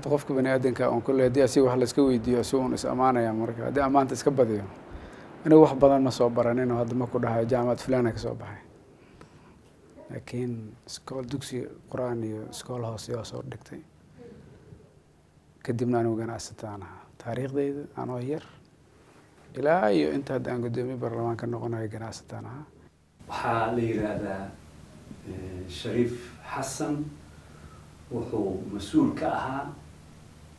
qofka bani aadanka on kulli haddii asiga wax la iska weydiiyo si uun is amaanaya marka haddii amaanta iska badiyo anigu wax badan ma soo baranin oo hadda ma ku dhahayo jaamacad fulana ka soo baxay laakiin iskool dugsi quraan iyo iskool hoose oo soo dhigtay kadibna anigu ganacsataan ahaa taariikhdayda anoo yar ilaa iyo inta hadda aan guddoomiye baarlamaanka noqonayo ganacsataan ahaa waxaa la yiraahdaa Shariif Xasan wuxuu mas'uul ka ahaa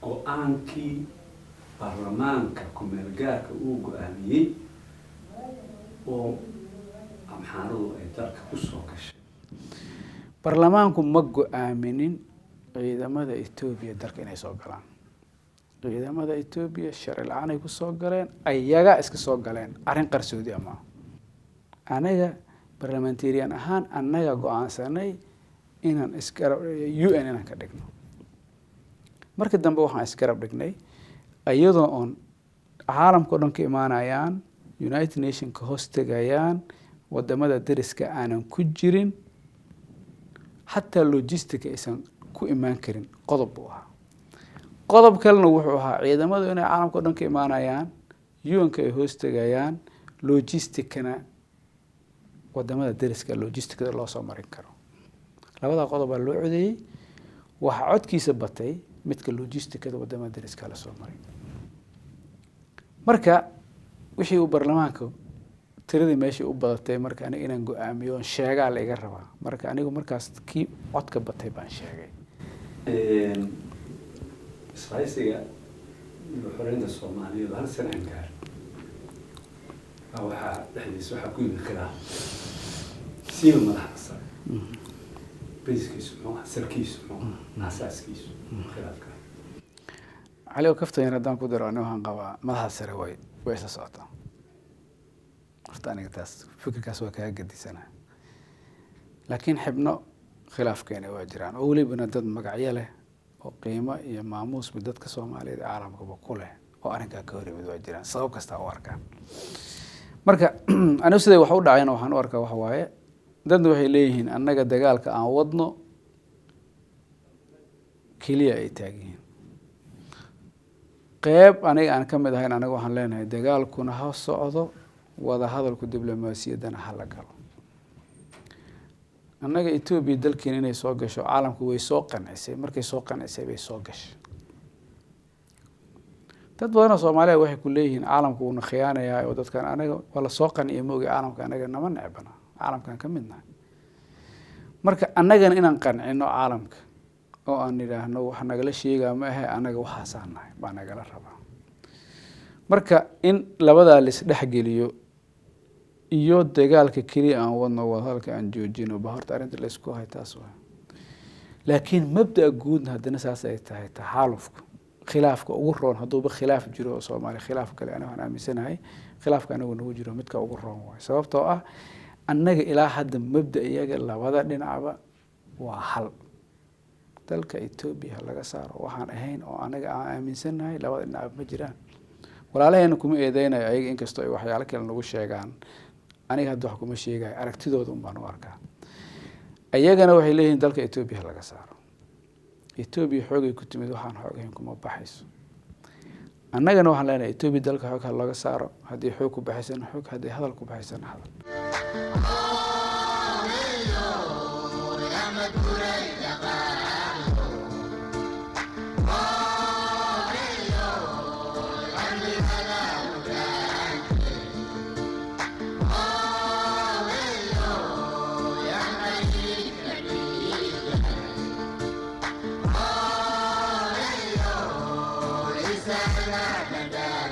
go'aankii baarlamaanka kumeel gaarka uu go'aamiyey oo amxaaradu ay dalka ku soo gashay baarlamaanku ma go'aaminin ciidamada Itoobiya dalka inay soo galaan ciidamada Itoobiya sharci la'aan ay ku soo galeen ayaga iska soo galeen arrin qarsoodi ama anaga parliamentarian ahaan anaga go'aansanay inaan iskarab UN inaan ka dhigno markii dambe waxaan iskarab dhignay ayadoo on caalamka oo dhan ka imaanayaan United Nations ka hoostagayaan wadamada dariska aanan ku jirin hatta logistic aysan ku imaan karin qodob ah qodob kalena wuxuu ahaa ciidamadu inay caalamka oo dhan ka imaanayaan UN ka ay hoostagayaan logisticana wadamada dariska logisticada loo soo marin karo labada qodob baa loo codeeyay waxa codkiisa batay midka logisticada wadamada dariska la soo maray marka wixii uu baarlamaanka tiradii meeshii u badatay marka aniga inaan go'aamiyo sheegaa la iga rabaa marka anigu markaas kii codka batay baan sheegay isqaysiga xoreynta Soomaaliyeed hal sano aan gaar waxaa dhexdiisa waxaa ku yimid khilaaf siiba madaxda basiskiisu sarkiisu asaaskiisu khilaafka عليه وكفتين ردان كودر أنا وهان قوا ما هذا سروي ويش الصوت أختاني تاس فكر كسوة كهجدي سنة لكن حبنا خلاف كان واجران أولي بندد مقعيله وقيمة يا ماموس بدد كسوة عليه عالم كبقوله وأنا كهوري بدواجران صوب كستاوركا مركا أنا وسيد وحود عينه وحن وركا وحواي دد وحي ليهن أنك دجالك عن وضنه كلية إيتاجين قيب أنا كمل هاي أنا وحن لنا دجال كنا هالصعدة وهذا هذا الدبلوماسية دنا حلقة أنك إثيوبيا دلكين إنه يسوقش عالم كوي يسوقن عسى مركز يسوقن عسى بيسوقش تدورنا صوماليا وحي كليهن عالم كون خيانة يا ودت كان أنا ولا سوقن يموجي عالم كان أنا جنا من عبنا عالم كان كملنا مركز أنا جن إن قن إنه عالمك oo aan idhaahno waxa nagala sheegaa ma aha anaga waxa saanahay baa nagala rabaa marka in labada la isdhex geliyo iyo dagaalka kaliya aan wadno halka aan joojino ba horta arinta la isku hay taas waa laakiin mabda guud hadana saas ay tahay taxalufku khilaafka ugu roon haduu ba khilaaf jiro oo Soomaali khilaaf kale ana waxaan aaminsanahay khilaafka anagu nagu jiro midka ugu roon waa sababtoo ah annaga ilaa hadda mabda iyaga labada dhinacba waa hal dalka Itoobiya laga saaro waxaan ahayn oo anaga aan aaminsanahay labada dhinac ma jiraan walaalaheena kuma eedeynayo ayaga inkastoo ay waxyaalo kale nagu sheegaan aniga hadda wax kuma sheegay aragtidooda baan u arkaa ayagana waxay leeyihiin dalka Itoobiya laga saaro Itoobiya xoogay ku timid waxaan xoogayn kuma baxayso annagana waxaan leenahay Itoobiya dalka xoog laga saaro hadii xoog ku baxaysan xoog hadii hadal ku baxaysan hadal Is that